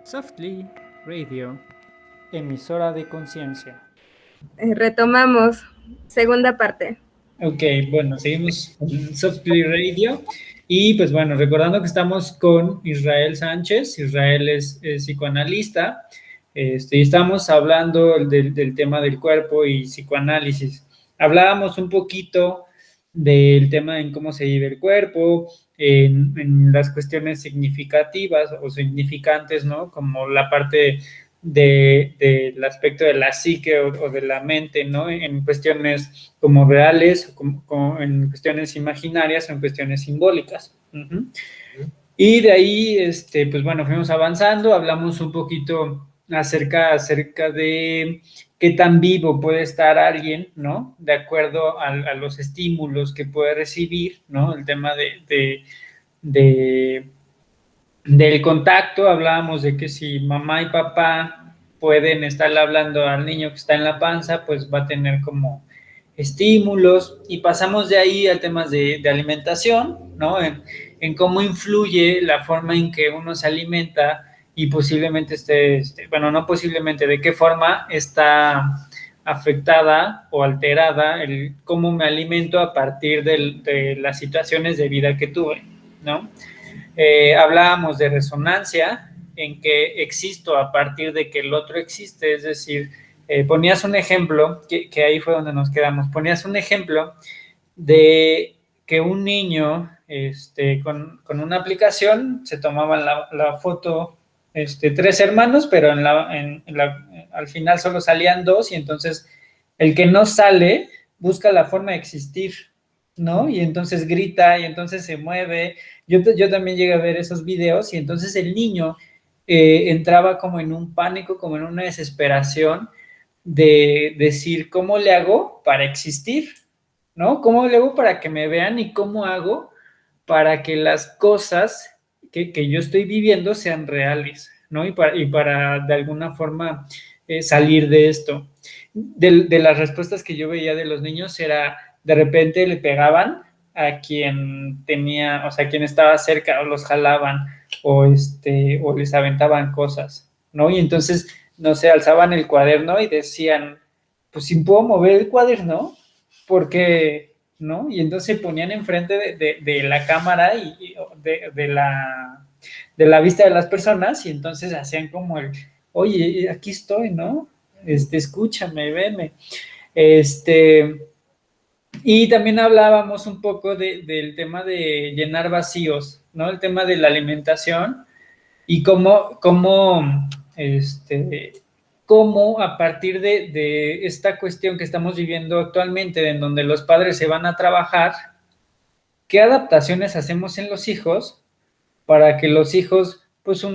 Softly Radio, emisora de conciencia. Retomamos, segunda parte. Ok, bueno, seguimos en Softly Radio. Y pues bueno, recordando que estamos con Israel Sánchez. Israel es psicoanalista. Y estamos hablando del tema del cuerpo y psicoanálisis. Hablábamos un poquito del tema en cómo se vive el cuerpo, en las cuestiones significativas o significantes, ¿no? Como la parte del aspecto de la psique o de la mente, ¿no? En cuestiones como reales, como en cuestiones imaginarias o en cuestiones simbólicas. Uh-huh. Y de ahí, pues bueno, fuimos avanzando, hablamos un poquito acerca de qué tan vivo puede estar alguien, ¿no? De acuerdo a los estímulos que puede recibir, ¿no? El tema del contacto, hablábamos de que si mamá y papá pueden estarle hablando al niño que está en la panza, pues va a tener como estímulos, y pasamos de ahí a temas de alimentación, ¿no? En cómo influye la forma en que uno se alimenta y posiblemente bueno, no posiblemente, de qué forma está afectada o alterada el cómo me alimento a partir de las situaciones de vida que tuve, ¿no? Hablábamos de resonancia, en que existo a partir de que el otro existe, es decir, ponías un ejemplo, que ahí fue donde nos quedamos, ponías un ejemplo de que un niño con una aplicación se tomaban la foto, 3 hermanos, pero al final solo salían 2, y entonces el que no sale busca la forma de existir, ¿no? Y entonces grita, y entonces se mueve. Yo también llegué a ver esos videos, y entonces el niño entraba como en un pánico, como en una desesperación de decir, ¿cómo le hago para existir? ¿No? ¿Cómo le hago para que me vean, y cómo hago para que las cosas que yo estoy viviendo sean reales, ¿no? Y para de alguna forma salir de esto. De las respuestas que yo veía de los niños era, de repente le pegaban a quien tenía, o sea, quien estaba cerca, o los jalaban, o les aventaban cosas, ¿no? Y entonces, no sé, alzaban el cuaderno y decían, pues si puedo mover el cuaderno, porque, ¿no? Y entonces se ponían enfrente de la cámara y de la vista de las personas, y entonces hacían como oye, aquí estoy, ¿no? Escúchame, veme. Y también hablábamos un poco del tema de llenar vacíos, ¿no? El tema de la alimentación, y cómo a partir de esta cuestión que estamos viviendo actualmente, en donde los padres se van a trabajar, ¿qué adaptaciones hacemos en los hijos para que los hijos, pues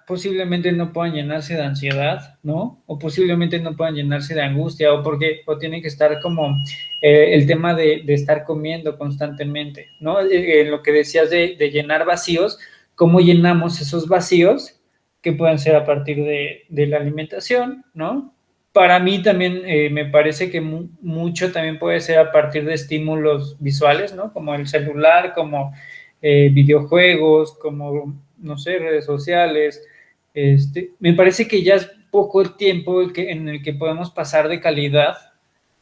posiblemente no puedan llenarse de ansiedad, ¿no? O posiblemente no puedan llenarse de angustia, o tienen que estar como el tema de estar comiendo constantemente, ¿no? Lo que decías de llenar vacíos, ¿cómo llenamos esos vacíos que pueden ser a partir de la alimentación, ¿no? Para mí también me parece que mucho también puede ser a partir de estímulos visuales, ¿no? Como el celular, como videojuegos, como, no sé, redes sociales. Me parece que ya es poco el tiempo en el que podemos pasar de calidad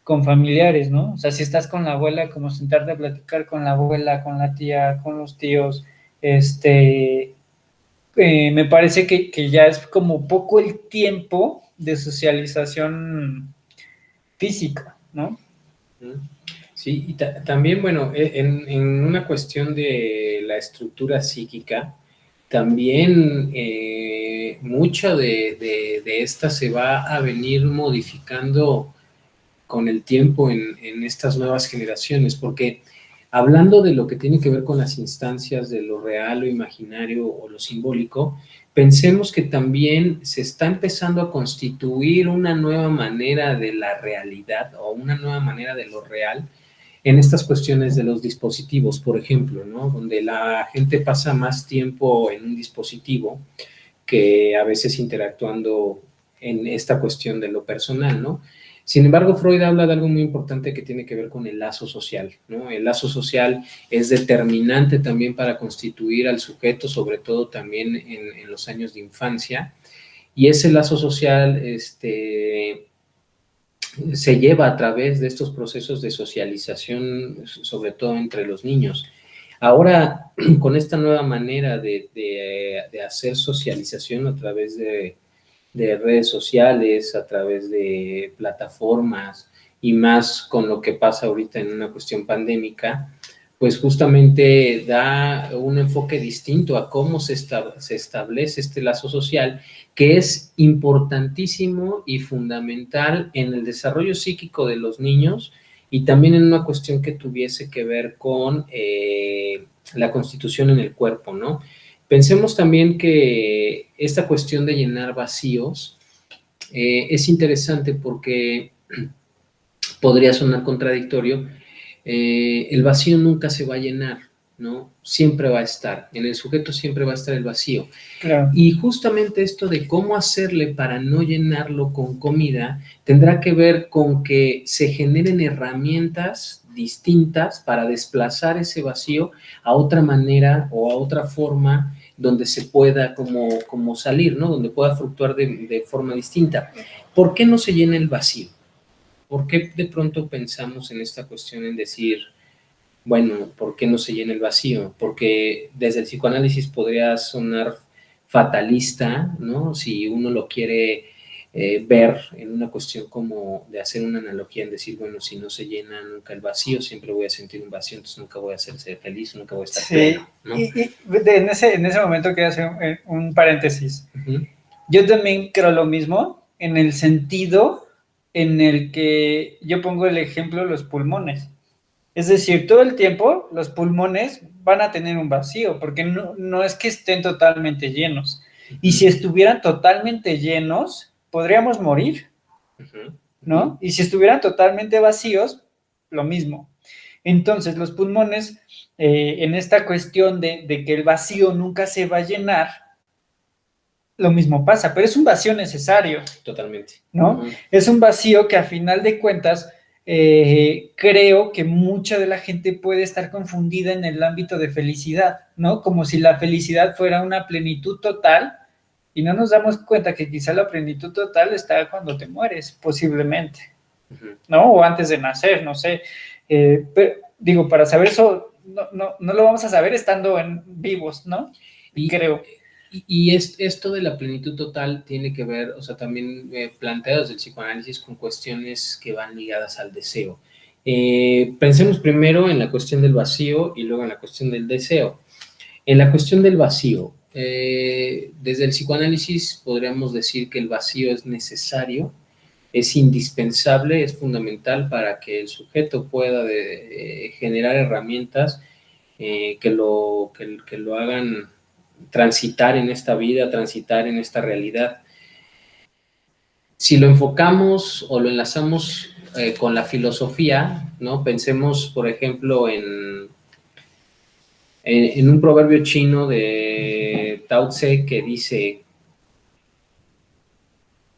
con familiares, ¿no? O sea, si estás con la abuela, como sentarte a platicar con la abuela, con la tía, con los tíos, me parece que ya es como poco el tiempo de socialización física, ¿no? Sí, y también, bueno, en una cuestión de la estructura psíquica, también mucho de esta se va a venir modificando con el tiempo en estas nuevas generaciones, porque hablando de lo que tiene que ver con las instancias de lo real, lo imaginario o lo simbólico, pensemos que también se está empezando a constituir una nueva manera de la realidad o una nueva manera de lo real en estas cuestiones de los dispositivos, por ejemplo, ¿no? Donde la gente pasa más tiempo en un dispositivo que a veces interactuando en esta cuestión de lo personal, ¿no? Sin embargo, Freud habla de algo muy importante que tiene que ver con el lazo social, ¿no? El lazo social es determinante también para constituir al sujeto, sobre todo también en los años de infancia, y ese lazo social se lleva a través de estos procesos de socialización, sobre todo entre los niños. Ahora, con esta nueva manera de hacer socialización a través de redes sociales, a través de plataformas y más con lo que pasa ahorita en una cuestión pandémica, pues justamente da un enfoque distinto a cómo se establece este lazo social, que es importantísimo y fundamental en el desarrollo psíquico de los niños y también en una cuestión que tuviese que ver con la constitución en el cuerpo, ¿no? Pensemos también que esta cuestión de llenar vacíos es interesante porque podría sonar contradictorio. El vacío nunca se va a llenar, ¿no? Siempre va a estar, en el sujeto siempre va a estar el vacío. Claro. Y justamente esto de cómo hacerle para no llenarlo con comida tendrá que ver con que se generen herramientas distintas para desplazar ese vacío a otra manera o a otra forma donde se pueda como salir, ¿no? Donde pueda fluctuar de forma distinta. ¿Por qué no se llena el vacío? ¿Por qué de pronto pensamos en esta cuestión en decir, bueno, ¿por qué no se llena el vacío? Porque desde el psicoanálisis podría sonar fatalista, ¿no? Si uno lo quiere ver en una cuestión como de hacer una analogía en decir, bueno, si no se llena nunca el vacío, siempre voy a sentir un vacío, entonces nunca voy a ser feliz, nunca voy a estar pleno, ¿no? Y en ese momento quiero hacer un paréntesis. Uh-huh. Yo también creo lo mismo en el sentido en el que yo pongo el ejemplo los pulmones. Es decir, todo el tiempo los pulmones van a tener un vacío, porque no es que estén totalmente llenos. Y si estuvieran totalmente llenos, podríamos morir, ¿no? Y si estuvieran totalmente vacíos, lo mismo. Entonces, los pulmones, en esta cuestión de que el vacío nunca se va a llenar, lo mismo pasa, pero es un vacío necesario. Totalmente. ¿No? Es un vacío que a final de cuentas creo que mucha de la gente puede estar confundida en el ámbito de felicidad, ¿no? Como si la felicidad fuera una plenitud total y no nos damos cuenta que quizá la plenitud total está cuando te mueres, posiblemente, ¿no? O antes de nacer, no sé. Pero, digo, para saber eso, no lo vamos a saber estando vivos, ¿no? Creo. Y esto de la plenitud total tiene que ver, o sea, también planteado desde el psicoanálisis con cuestiones que van ligadas al deseo. Pensemos primero en la cuestión del vacío y luego en la cuestión del deseo. En la cuestión del vacío, desde el psicoanálisis podríamos decir que el vacío es necesario, es indispensable, es fundamental para que el sujeto pueda generar herramientas que lo hagan transitar en esta vida, transitar en esta realidad. Si lo enfocamos o lo enlazamos con la filosofía, ¿no? Pensemos, por ejemplo, en un proverbio chino de Tao Tse que dice: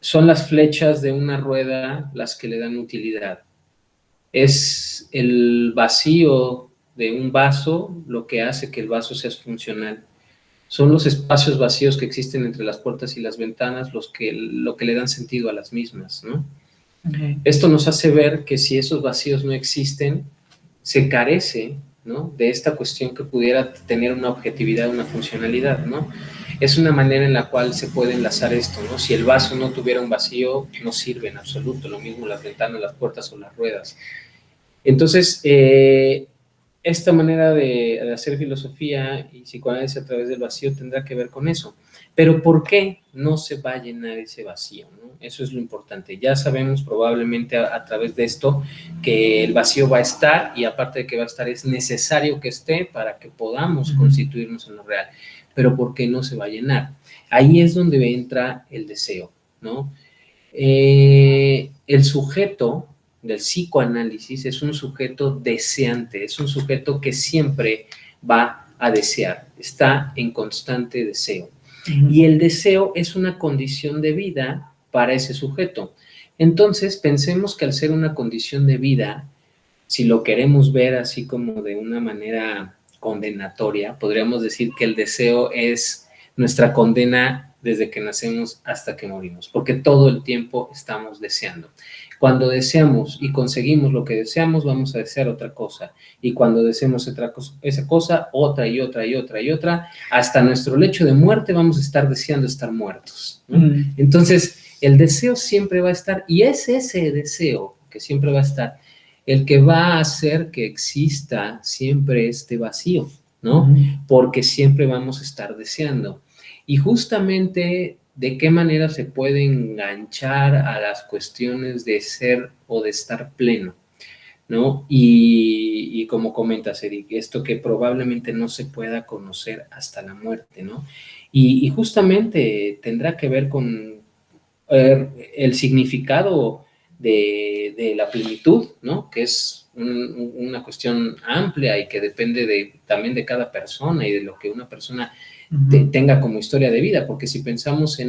son las flechas de una rueda las que le dan utilidad. Es el vacío de un vaso lo que hace que el vaso sea funcional. Son los espacios vacíos que existen entre las puertas y las ventanas lo que le dan sentido a las mismas, ¿no? Uh-huh. Esto nos hace ver que si esos vacíos no existen, se carece, ¿no?, de esta cuestión que pudiera tener una objetividad, una funcionalidad, ¿no? Es una manera en la cual se puede enlazar esto, ¿no? Si el vaso no tuviera un vacío, no sirve en absoluto, lo mismo las ventanas, las puertas o las ruedas. Entonces, esta manera de hacer filosofía y psicoanálisis a través del vacío tendrá que ver con eso. Pero ¿por qué no se va a llenar ese vacío, ¿no? Eso es lo importante. Ya sabemos probablemente a través de esto que el vacío va a estar y aparte de que va a estar es necesario que esté para que podamos constituirnos en lo real. Pero ¿por qué no se va a llenar? Ahí es donde entra el deseo, ¿no? El sujeto del psicoanálisis es un sujeto deseante, es un sujeto que siempre va a desear, está en constante deseo. Y el deseo es una condición de vida para ese sujeto. Entonces, pensemos que al ser una condición de vida, si lo queremos ver así como de una manera condenatoria, podríamos decir que el deseo es nuestra condena desde que nacemos hasta que morimos, porque todo el tiempo estamos deseando. Cuando deseamos y conseguimos lo que deseamos, vamos a desear otra cosa. Y cuando deseamos esa cosa, otra y otra y otra y otra, hasta nuestro lecho de muerte vamos a estar deseando estar muertos, ¿no? Entonces, el deseo siempre va a estar, y es ese deseo que siempre va a estar el que va a hacer que exista siempre este vacío, ¿no? Porque siempre vamos a estar deseando. Y justamente, ¿de qué manera se puede enganchar a las cuestiones de ser o de estar pleno, ¿no? Y como comentas, Eric, esto que probablemente no se pueda conocer hasta la muerte, ¿no? Y justamente tendrá que ver con el significado de la plenitud, ¿no? Que es una cuestión amplia y que depende también de cada persona y de lo que una persona tenga como historia de vida, porque si pensamos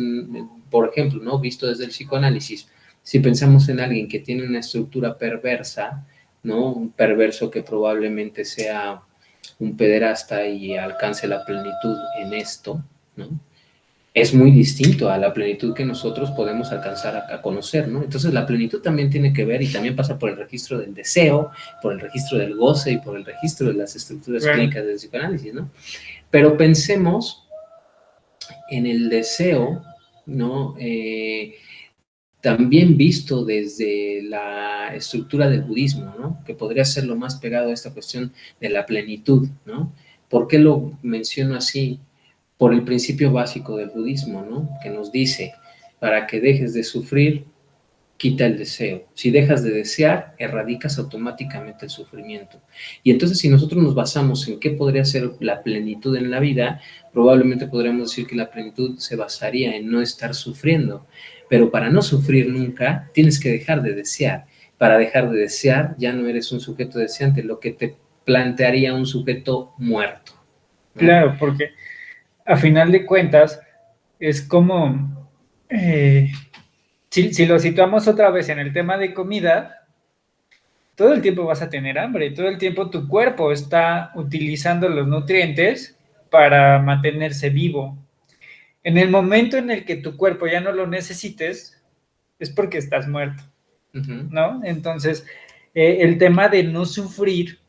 por ejemplo, ¿no? Visto desde el psicoanálisis, si pensamos en alguien que tiene una estructura perversa, ¿no? Un perverso que probablemente sea un pederasta y alcance la plenitud en esto, ¿no? Es muy distinto a la plenitud que nosotros podemos alcanzar a conocer, ¿no? Entonces la plenitud también tiene que ver y también pasa por el registro del deseo, por el registro del goce y por el registro de las estructuras clínicas del psicoanálisis, ¿no? Pero pensemos en el deseo, ¿no? También visto desde la estructura del budismo, ¿no? Que podría ser lo más pegado a esta cuestión de la plenitud, ¿no? ¿Por qué lo menciono así? Por el principio básico del budismo, ¿no? Que nos dice, para que dejes de sufrir, quita el deseo. Si dejas de desear, erradicas automáticamente el sufrimiento. Y entonces, si nosotros nos basamos en qué podría ser la plenitud en la vida, probablemente podríamos decir que la plenitud se basaría en no estar sufriendo. Pero para no sufrir nunca, tienes que dejar de desear. Para dejar de desear, ya no eres un sujeto deseante, lo que te plantearía un sujeto muerto, ¿no? Claro, porque a final de cuentas es como, si lo situamos otra vez en el tema de comida, todo el tiempo vas a tener hambre, todo el tiempo tu cuerpo está utilizando los nutrientes para mantenerse vivo. En el momento en el que tu cuerpo ya no lo necesites, es porque estás muerto, ¿no? Entonces, el tema de no sufrir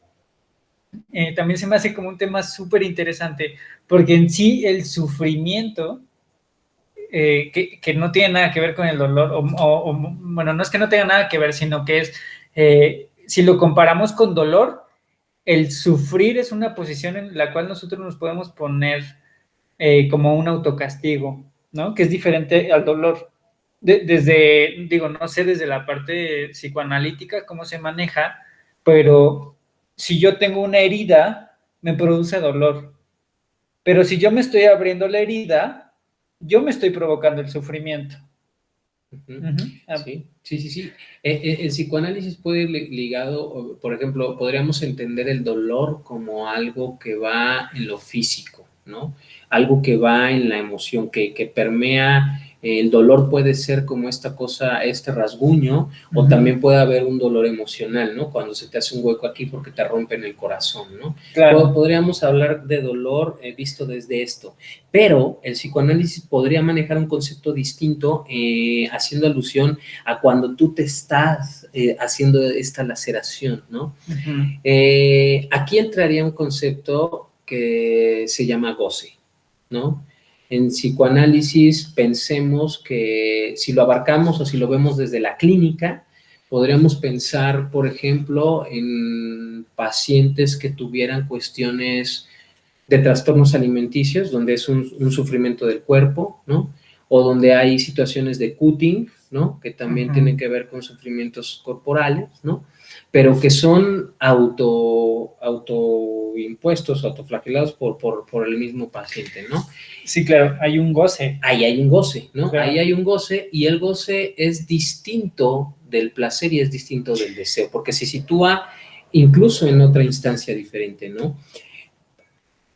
también se me hace como un tema súper interesante, porque en sí el sufrimiento, que no tiene nada que ver con el dolor, bueno, no es que no tenga nada que ver, sino que es, si lo comparamos con dolor, el sufrir es una posición en la cual nosotros nos podemos poner como un autocastigo, ¿no? Que es diferente al dolor. Digo, no sé desde la parte psicoanalítica cómo se maneja, pero si yo tengo una herida, me produce dolor. Pero si yo me estoy abriendo la herida, yo me estoy provocando el sufrimiento. Sí. El psicoanálisis puede ir ligado, por ejemplo, podríamos entender el dolor como algo que va en lo físico, ¿no? Algo que va en la emoción, que permea. El dolor puede ser como esta cosa, este rasguño, o también puede haber un dolor emocional, ¿no? Cuando se te hace un hueco aquí porque te rompen el corazón, ¿no? Claro. Podríamos hablar de dolor visto desde esto, pero el psicoanálisis podría manejar un concepto distinto haciendo alusión a cuando tú te estás haciendo esta laceración, ¿no? Aquí entraría un concepto que se llama goce, ¿no? En psicoanálisis pensemos que si lo abarcamos o si lo vemos desde la clínica, podríamos pensar, por ejemplo, en pacientes que tuvieran cuestiones de trastornos alimenticios, donde es un sufrimiento del cuerpo, ¿no? O donde hay situaciones de cutting, ¿no? Que también tienen que ver con sufrimientos corporales, ¿no? Pero que son autoimpuestos, autoflagelados por el mismo paciente, ¿no? Sí, claro, hay un goce. Ahí hay un goce, ¿no? Claro. Ahí hay un goce, y el goce es distinto del placer y es distinto del deseo, porque se sitúa incluso en otra instancia diferente, ¿no?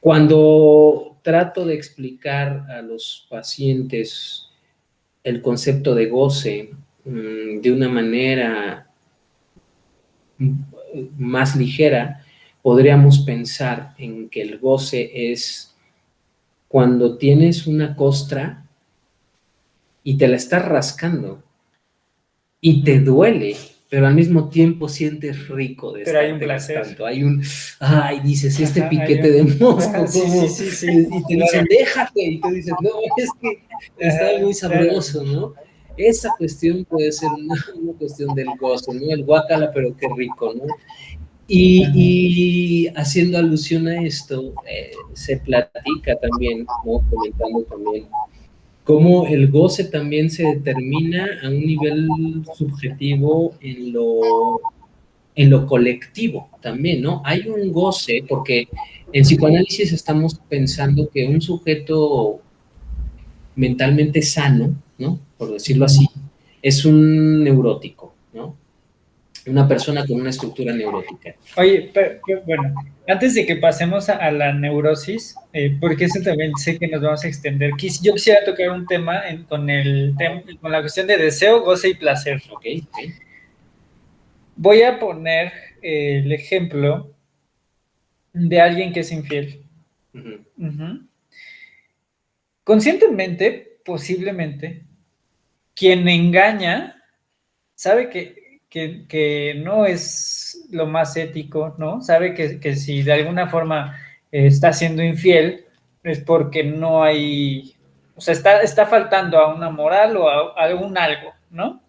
Cuando trato de explicar a los pacientes el concepto de goce, de una manera más ligera, podríamos pensar en que el goce es cuando tienes una costra y te la estás rascando y te duele, pero al mismo tiempo sientes rico de Pero hay un estarte placer. gastando. Ay, dices, este Ajá, piquete de mosco, sí, ¿cómo? sí, Y te dicen, claro. déjate, y tú dices, no, es que está muy Claro. sabroso, ¿no? Esa cuestión puede ser una cuestión del goce, ¿no? El guácala, pero qué rico, ¿no? Y haciendo alusión a esto, se platica también, ¿no? Comentando también, cómo el goce también se determina a un nivel subjetivo en lo colectivo también, ¿no? Hay un goce, porque en psicoanálisis estamos pensando que un sujeto mentalmente sano, ¿no? Por decirlo así, es un neurótico, ¿no? Una persona con una estructura neurótica. Oye, bueno, antes de que pasemos a la neurosis, porque eso también sé que nos vamos a extender, yo quisiera tocar un tema con la cuestión de deseo, goce y placer. Ok. Voy a poner el ejemplo de alguien que es infiel. Uh-huh. Conscientemente, posiblemente, quien engaña sabe que no es lo más ético, ¿no? Sabe que si de alguna forma está siendo infiel es porque no hay, o sea, está faltando a una moral o a algún algo, ¿no?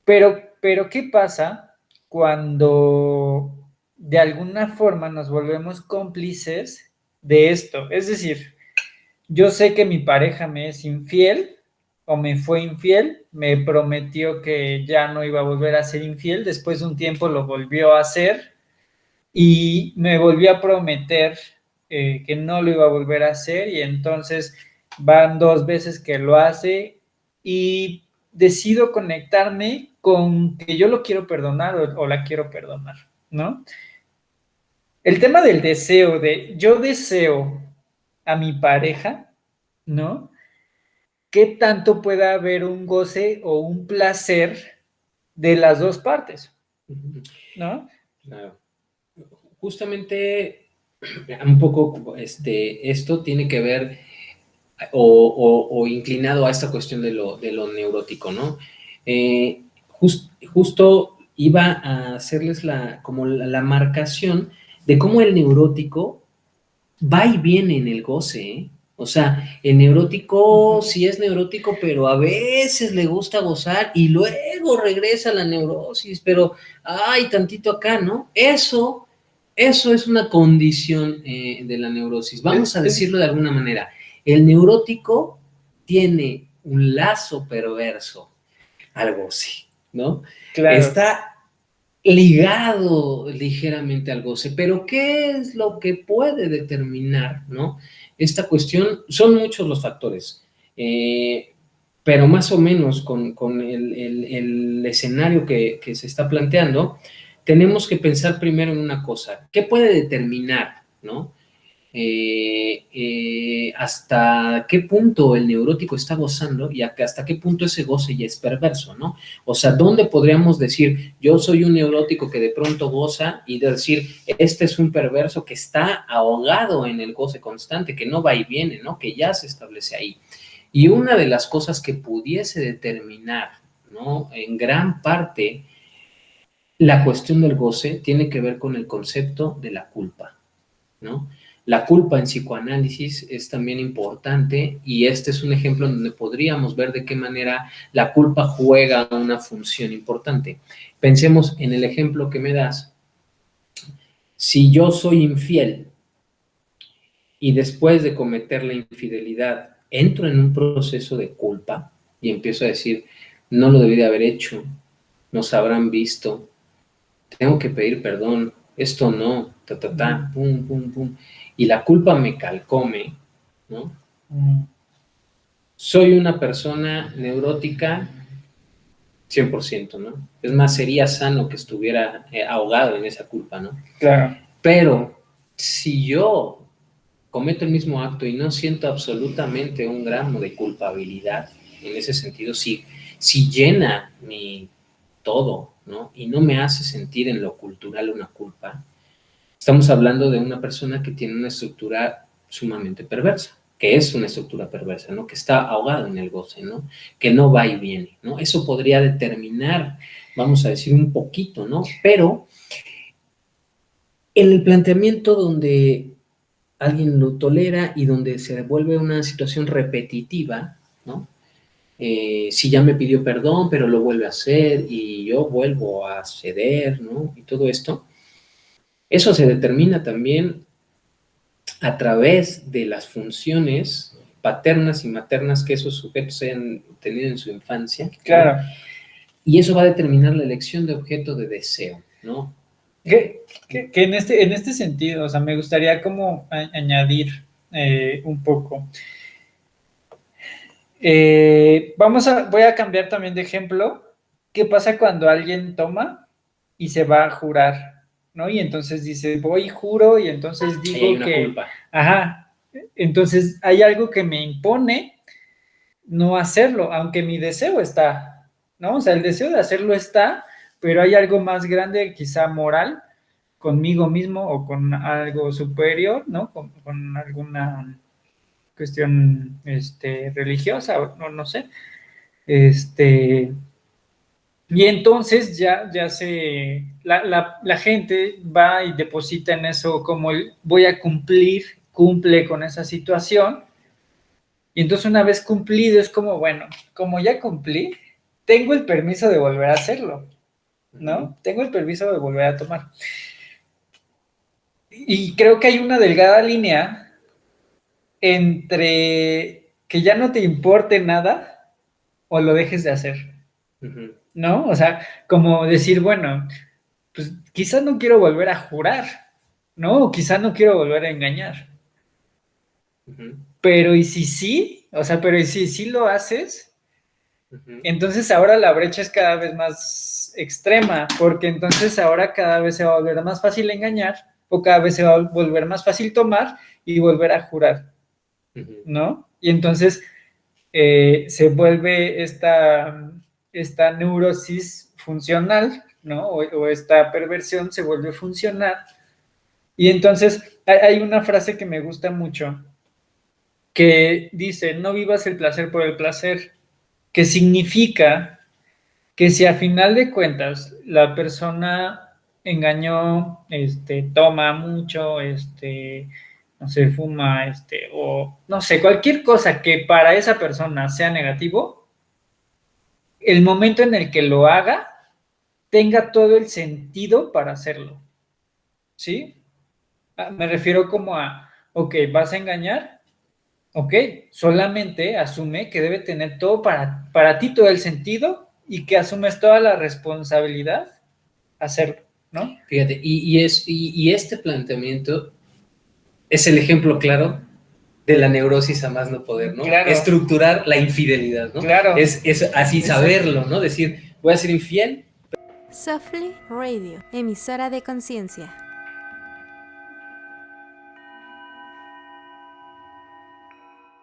Pero ¿qué pasa cuando de alguna forma nos volvemos cómplices de esto? Es decir, yo sé que mi pareja me es infiel o me fue infiel, me prometió que ya no iba a volver a ser infiel, después de un tiempo lo volvió a hacer y me volvió a prometer que no lo iba a volver a hacer y entonces van 2 veces que lo hace y decido conectarme con que yo lo quiero perdonar o la quiero perdonar, ¿no? El tema del deseo, de yo deseo a mi pareja, ¿no? ¿Qué tanto puede haber un goce o un placer de las dos partes? ¿No? Claro. Justamente un poco esto tiene que ver o inclinado a esta cuestión de lo neurótico, ¿no? Justo iba a hacerles como la marcación de cómo el neurótico va y viene en el goce, ¿eh? O sea, el neurótico sí es neurótico, pero a veces le gusta gozar y luego regresa a la neurosis, pero ay, tantito acá, ¿no? Eso es una condición de la neurosis. Vamos a decirlo de alguna manera. El neurótico tiene un lazo perverso al goce, ¿no? Claro. Está ligado ligeramente al goce, pero ¿qué es lo que puede determinar, ¿no? Esta cuestión, son muchos los factores, pero más o menos con el escenario que se está planteando, tenemos que pensar primero en una cosa, ¿qué puede determinar, ¿no? Hasta qué punto el neurótico está gozando y hasta qué punto ese goce ya es perverso, ¿no? O sea, ¿dónde podríamos decir, yo soy un neurótico que de pronto goza y decir, este es un perverso que está ahogado en el goce constante, que no va y viene, ¿no? Que ya se establece ahí. Y una de las cosas que pudiese determinar, ¿no? En gran parte, la cuestión del goce tiene que ver con el concepto de la culpa, ¿no? La culpa en psicoanálisis es también importante y este es un ejemplo donde podríamos ver de qué manera la culpa juega una función importante. Pensemos en el ejemplo que me das. Si yo soy infiel y después de cometer la infidelidad entro en un proceso de culpa y empiezo a decir, no lo debí de haber hecho, nos habrán visto, tengo que pedir perdón, esto no, pum, pum, pum, y la culpa me calcome, ¿no? Soy una persona neurótica 100%, ¿no? Es más, sería sano que estuviera ahogado en esa culpa, ¿no? Claro. Pero si yo cometo el mismo acto y no siento absolutamente un gramo de culpabilidad, en ese sentido, sí, si llena mi todo, ¿no? Y no me hace sentir en lo cultural una culpa, estamos hablando de una persona que tiene una estructura sumamente perversa, que es una estructura perversa, ¿no? Que está ahogado en el goce, ¿no? Que no va y viene, ¿no? Eso podría determinar, vamos a decir, un poquito, ¿no? Pero en el planteamiento donde alguien lo tolera y donde se vuelve una situación repetitiva, ¿no? Si ya me pidió perdón, pero lo vuelve a hacer y yo vuelvo a ceder, ¿no? Y todo esto, eso se determina también a través de las funciones paternas y maternas que esos sujetos hayan tenido en su infancia. Claro. ¿No? Y eso va a determinar la elección de objeto de deseo, ¿no? Que en este sentido, o sea, me gustaría como añadir un poco. Voy a cambiar también de ejemplo. ¿Qué pasa cuando alguien toma y se va a jurar, ¿no? Y entonces dice, voy y juro, y entonces digo hay una que... culpa. Ajá. Entonces hay algo que me impone no hacerlo, aunque mi deseo está, ¿no? O sea, el deseo de hacerlo está, pero hay algo más grande, quizá moral, conmigo mismo o con algo superior, ¿no? Con alguna cuestión religiosa, no sé. Y entonces ya la gente va y deposita en eso como voy a cumple con esa situación. Y entonces una vez cumplido es como, bueno, como ya cumplí, tengo el permiso de volver a hacerlo, ¿no? Tengo el permiso de volver a tomar. Y creo que hay una delgada línea entre que ya no te importe nada o lo dejes de hacer, ¿no? O sea, como decir, bueno, pues quizás no quiero volver a jurar, ¿no? O quizás no quiero volver a engañar. Pero ¿y si sí? O sea, pero ¿y si sí lo haces? Entonces ahora la brecha es cada vez más extrema, porque entonces ahora cada vez se va a volver más fácil engañar o cada vez se va a volver más fácil tomar y volver a jurar, ¿no? Y entonces se vuelve esta neurosis funcional, ¿no? O esta perversión se vuelve funcional. Y entonces hay una frase que me gusta mucho que dice, no vivas el placer por el placer, que significa que si a final de cuentas la persona engañó, toma mucho, no sé, fuma, o no sé, cualquier cosa que para esa persona sea negativo, el momento en el que lo haga, tenga todo el sentido para hacerlo, ¿sí? Me refiero como a, ok, ¿vas a engañar? Ok, solamente asume que debe tener todo para ti, todo el sentido, y que asumes toda la responsabilidad hacerlo, ¿no? Fíjate, y este planteamiento es el ejemplo claro de la neurosis a más no poder, ¿no? Claro. Estructurar la infidelidad, ¿no? Claro. Es así saberlo, ¿no? Decir, voy a ser infiel. Softly Radio, emisora de conciencia.